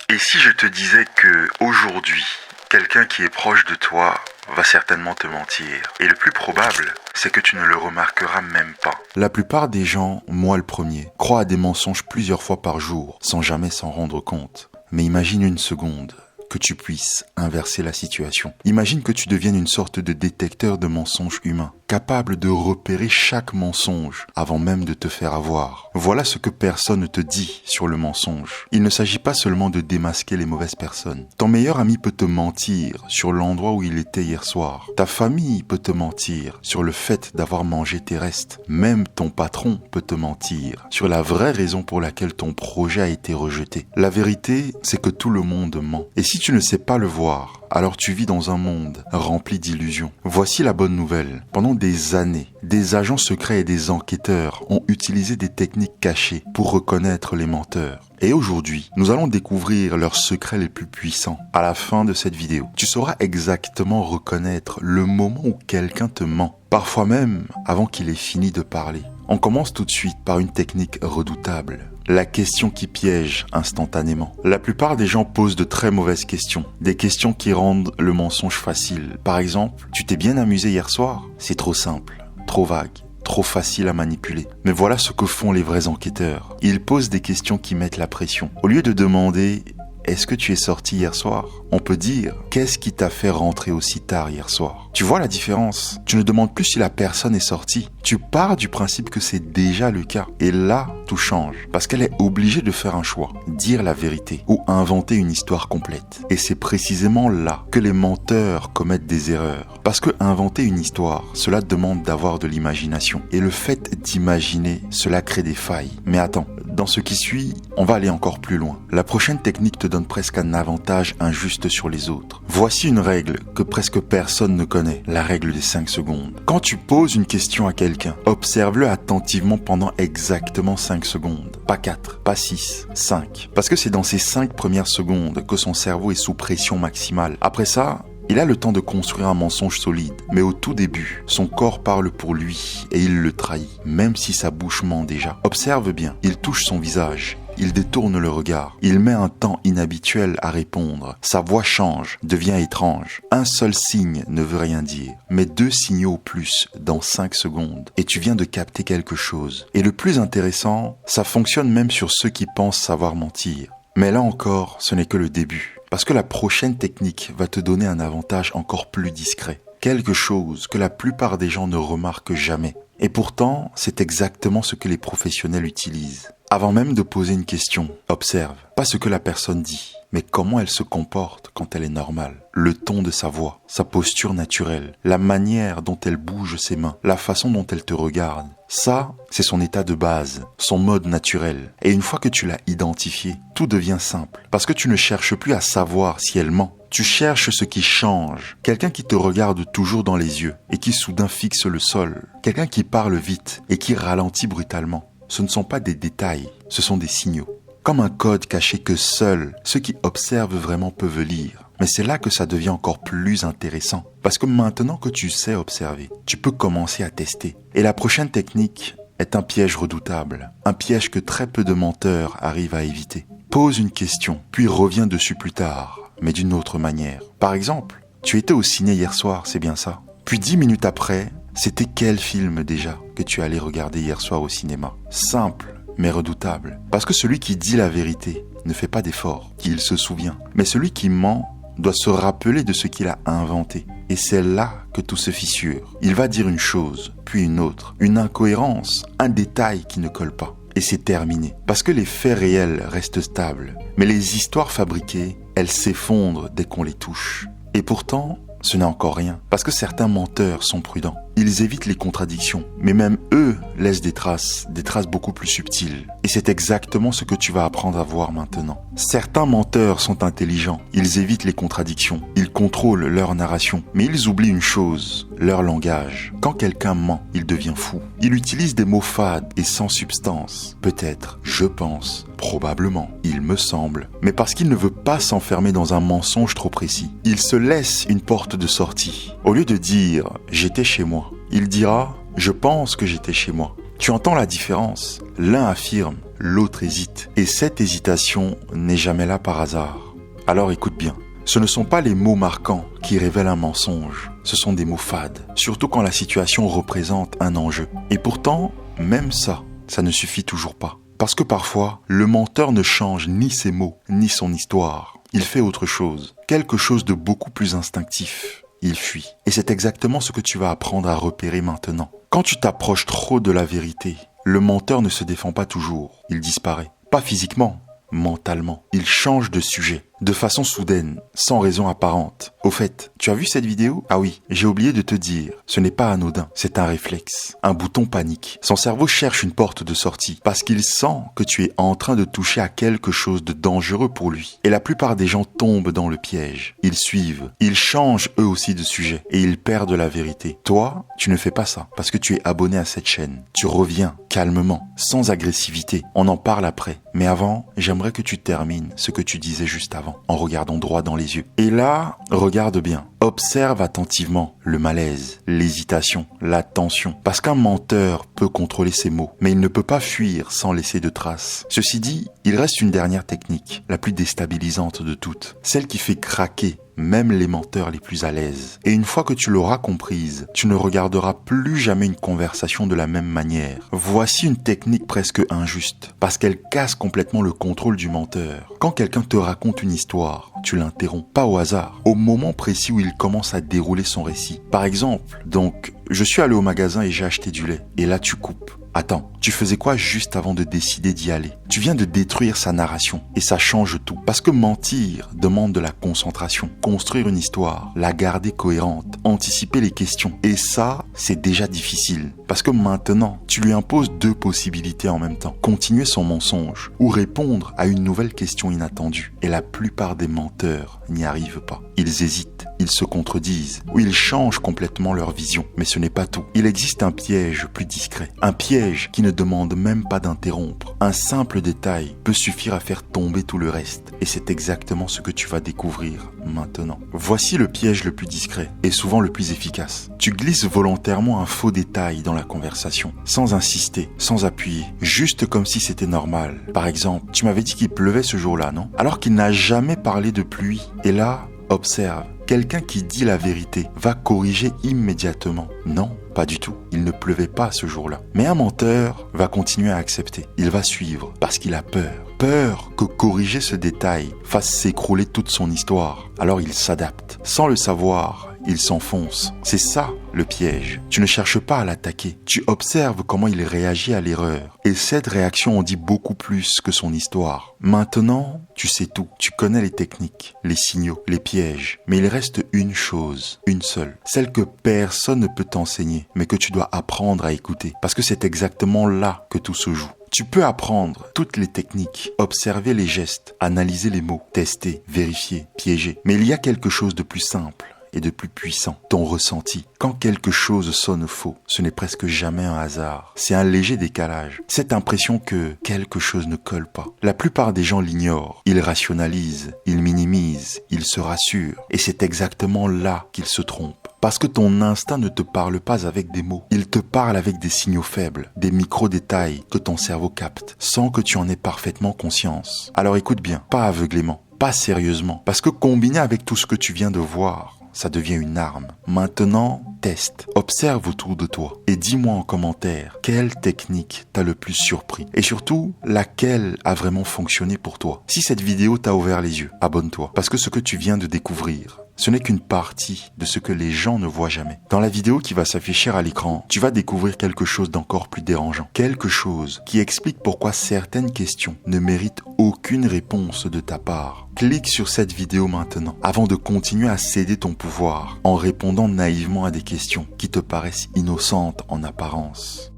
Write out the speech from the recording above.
Et si je te disais que aujourd'hui, quelqu'un qui est proche de toi va certainement te mentir. Et le plus probable, c'est que tu ne le remarqueras même pas. La plupart des gens, moi le premier, croient à des mensonges plusieurs fois par jour, sans jamais s'en rendre compte. Mais imagine une seconde que tu puisses inverser la situation. Imagine que tu deviennes une sorte de détecteur de mensonges humains, capable de repérer chaque mensonge avant même de te faire avoir. Voilà ce que personne ne te dit sur le mensonge. Il ne s'agit pas seulement de démasquer les mauvaises personnes. Ton meilleur ami peut te mentir sur l'endroit où il était hier soir. Ta famille peut te mentir sur le fait d'avoir mangé tes restes. Même ton patron peut te mentir sur la vraie raison pour laquelle ton projet a été rejeté. La vérité, c'est que tout le monde ment. Et si tu ne sais pas le voir, alors tu vis dans un monde rempli d'illusions. Voici la bonne nouvelle. Pendant des années, des agents secrets et des enquêteurs ont utilisé des techniques cachées pour reconnaître les menteurs. Et aujourd'hui, nous allons découvrir leurs secrets les plus puissants. À la fin de cette vidéo, tu sauras exactement reconnaître le moment où quelqu'un te ment. Parfois même avant qu'il ait fini de parler. On commence tout de suite par une technique redoutable. La question qui piège instantanément. La plupart des gens posent de très mauvaises questions. Des questions qui rendent le mensonge facile. Par exemple, tu t'es bien amusé hier soir? C'est trop simple, trop vague, trop facile à manipuler. Mais voilà ce que font les vrais enquêteurs. Ils posent des questions qui mettent la pression. Au lieu de demander « Est-ce que tu es sorti hier soir ?» On peut dire « Qu'est-ce qui t'a fait rentrer aussi tard hier soir ?» Tu vois la différence? Tu ne demandes plus si la personne est sortie. Tu pars du principe que c'est déjà le cas. Et là, tout change. Parce qu'elle est obligée de faire un choix. Dire la vérité ou inventer une histoire complète. Et c'est précisément là que les menteurs commettent des erreurs. Parce que inventer une histoire, cela demande d'avoir de l'imagination. Et le fait d'imaginer, cela crée des failles. Mais attends, dans ce qui suit, on va aller encore plus loin. La prochaine technique te donne presque un avantage injuste sur les autres. Voici une règle que presque personne ne connaît, la règle des 5 secondes. Quand tu poses une question à quelqu'un, observe-le attentivement pendant exactement 5 secondes. Pas 4, pas 6, 5. Parce que c'est dans ces 5 premières secondes que son cerveau est sous pression maximale. Après ça, il a le temps de construire un mensonge solide, mais au tout début, son corps parle pour lui et il le trahit, même si sa bouche ment déjà. Observe bien, il touche son visage. Il détourne le regard. Il met un temps inhabituel à répondre. Sa voix change, devient étrange. Un seul signe ne veut rien dire, mais 2 signaux au plus dans 5 secondes. Et tu viens de capter quelque chose. Et le plus intéressant, ça fonctionne même sur ceux qui pensent savoir mentir. Mais là encore, ce n'est que le début. Parce que la prochaine technique va te donner un avantage encore plus discret. Quelque chose que la plupart des gens ne remarquent jamais. Et pourtant, c'est exactement ce que les professionnels utilisent. Avant même de poser une question, observe, pas ce que la personne dit, mais comment elle se comporte quand elle est normale. Le ton de sa voix, sa posture naturelle, la manière dont elle bouge ses mains, la façon dont elle te regarde. Ça, c'est son état de base, son mode naturel. Et une fois que tu l'as identifié, tout devient simple. Parce que tu ne cherches plus à savoir si elle ment. Tu cherches ce qui change. Quelqu'un qui te regarde toujours dans les yeux et qui soudain fixe le sol. Quelqu'un qui parle vite et qui ralentit brutalement. Ce ne sont pas des détails, ce sont des signaux. Comme un code caché que seuls ceux qui observent vraiment peuvent lire. Mais c'est là que ça devient encore plus intéressant. Parce que maintenant que tu sais observer, tu peux commencer à tester. Et la prochaine technique est un piège redoutable. Un piège que très peu de menteurs arrivent à éviter. Pose une question, puis reviens dessus plus tard, mais d'une autre manière. Par exemple, tu étais au ciné hier soir, c'est bien ça? Puis 10 minutes après, c'était quel film déjà que tu allais regarder hier soir au cinéma? Simple, mais redoutable. Parce que celui qui dit la vérité ne fait pas d'effort, qu'il se souvient. Mais celui qui ment doit se rappeler de ce qu'il a inventé. Et c'est là que tout se fissure. Il va dire une chose, puis une autre. Une incohérence, un détail qui ne colle pas. Et c'est terminé. Parce que les faits réels restent stables. Mais les histoires fabriquées, elles s'effondrent dès qu'on les touche. Et pourtant, ce n'est encore rien. Parce que certains menteurs sont prudents. Ils évitent les contradictions, mais même eux laissent des traces beaucoup plus subtiles. Et c'est exactement ce que tu vas apprendre à voir maintenant. Certains menteurs sont intelligents, ils évitent les contradictions, ils contrôlent leur narration, mais ils oublient une chose, leur langage. Quand quelqu'un ment, il devient fou. Il utilise des mots fades et sans substance. Peut-être, je pense, probablement, il me semble. Mais parce qu'il ne veut pas s'enfermer dans un mensonge trop précis, il se laisse une porte de sortie. Au lieu de dire « j'étais chez moi », il dira « je pense que j'étais chez moi ». Tu entends la différence? L'un affirme l'autre hésite. Et cette hésitation n'est jamais là par hasard. Alors écoute bien. Ce ne sont pas les mots marquants qui révèlent un mensonge, ce sont des mots fades, surtout quand la situation représente un enjeu. Et pourtant, même ça ne suffit toujours pas. Parce que parfois, le menteur ne change ni ses mots, ni son histoire. Il fait autre chose, quelque chose de beaucoup plus instinctif. Il fuit. Et c'est exactement ce que tu vas apprendre à repérer maintenant. Quand tu t'approches trop de la vérité, le menteur ne se défend pas toujours, il disparaît. Pas physiquement, mentalement. Il change de sujet, de façon soudaine, sans raison apparente. Au fait, tu as vu cette vidéo? Ah oui, j'ai oublié de te dire, ce n'est pas anodin, c'est un réflexe, un bouton panique. Son cerveau cherche une porte de sortie, parce qu'il sent que tu es en train de toucher à quelque chose de dangereux pour lui. Et la plupart des gens tombent dans le piège. Ils suivent, ils changent eux aussi de sujet, et ils perdent la vérité. Toi, tu ne fais pas ça, parce que tu es abonné à cette chaîne. Tu reviens, calmement, sans agressivité. On en parle après. Mais avant, j'aimerais que tu termines ce que tu disais juste avant, en regardant droit dans les yeux. Et là, regarde bien. Observe attentivement le malaise, l'hésitation, la tension. Parce qu'un menteur peut contrôler ses mots, mais il ne peut pas fuir sans laisser de traces. Ceci dit, il reste une dernière technique, la plus déstabilisante de toutes. Celle qui fait craquer même les menteurs les plus à l'aise. Et une fois que tu l'auras comprise, tu ne regarderas plus jamais une conversation de la même manière. Voici une technique presque injuste, parce qu'elle casse complètement le contrôle du menteur. Quand quelqu'un te raconte une histoire, tu l'interromps, pas au hasard, au moment précis où il commence à dérouler son récit. Par exemple, donc, je suis allé au magasin et j'ai acheté du lait, et là tu coupes. Attends, tu faisais quoi juste avant de décider d'y aller? Tu viens de détruire sa narration et ça change tout. Parce que mentir demande de la concentration, construire une histoire, la garder cohérente, anticiper les questions. Et ça, c'est déjà difficile. Parce que maintenant, tu lui imposes deux possibilités en même temps. Continuer son mensonge ou répondre à une nouvelle question inattendue. Et la plupart des menteurs n'y arrivent pas. Ils hésitent, ils se contredisent ou ils changent complètement leur vision. Mais ce n'est pas tout. Il existe un piège plus discret. Un piège qui ne demande même pas d'interrompre. Un simple détail peut suffire à faire tomber tout le reste. Et c'est exactement ce que tu vas découvrir maintenant. Voici le piège le plus discret et souvent le plus efficace. Tu glisses volontairement un faux détail dans la conversation, sans insister, sans appuyer, juste comme si c'était normal. Par exemple, tu m'avais dit qu'il pleuvait ce jour-là, non? Alors qu'il n'a jamais parlé de pluie. Et là, observe. Quelqu'un qui dit la vérité va corriger immédiatement. Non, pas du tout. Il ne pleuvait pas ce jour-là. Mais un menteur va continuer à accepter. Il va suivre parce qu'il a peur. Peur que corriger ce détail fasse s'écrouler toute son histoire. Alors il s'adapte. Sans le savoir, il s'enfonce. C'est ça le piège. Tu ne cherches pas à l'attaquer. Tu observes comment il réagit à l'erreur. Et cette réaction en dit beaucoup plus que son histoire. Maintenant, tu sais tout. Tu connais les techniques, les signaux, les pièges. Mais il reste une chose, une seule. Celle que personne ne peut t'enseigner, mais que tu dois apprendre à écouter. Parce que c'est exactement là que tout se joue. Tu peux apprendre toutes les techniques, observer les gestes, analyser les mots, tester, vérifier, piéger. Mais il y a quelque chose de plus simple et de plus puissant, ton ressenti. Quand quelque chose sonne faux, ce n'est presque jamais un hasard. C'est un léger décalage. Cette impression que quelque chose ne colle pas. La plupart des gens l'ignorent. Ils rationalisent, ils minimisent, ils se rassurent. Et c'est exactement là qu'ils se trompent. Parce que ton instinct ne te parle pas avec des mots. Il te parle avec des signaux faibles, des micro-détails que ton cerveau capte, sans que tu en aies parfaitement conscience. Alors écoute bien, pas aveuglément, pas sérieusement. Parce que combiné avec tout ce que tu viens de voir, ça devient une arme. Maintenant, teste, observe autour de toi et dis-moi en commentaire quelle technique t'a le plus surpris et surtout laquelle a vraiment fonctionné pour toi. Si cette vidéo t'a ouvert les yeux, abonne-toi parce que ce que tu viens de découvrir, ce n'est qu'une partie de ce que les gens ne voient jamais. Dans la vidéo qui va s'afficher à l'écran, tu vas découvrir quelque chose d'encore plus dérangeant. Quelque chose qui explique pourquoi certaines questions ne méritent aucune réponse de ta part. Clique sur cette vidéo maintenant avant de continuer à céder ton pouvoir en répondant naïvement à des questions qui te paraissent innocentes en apparence.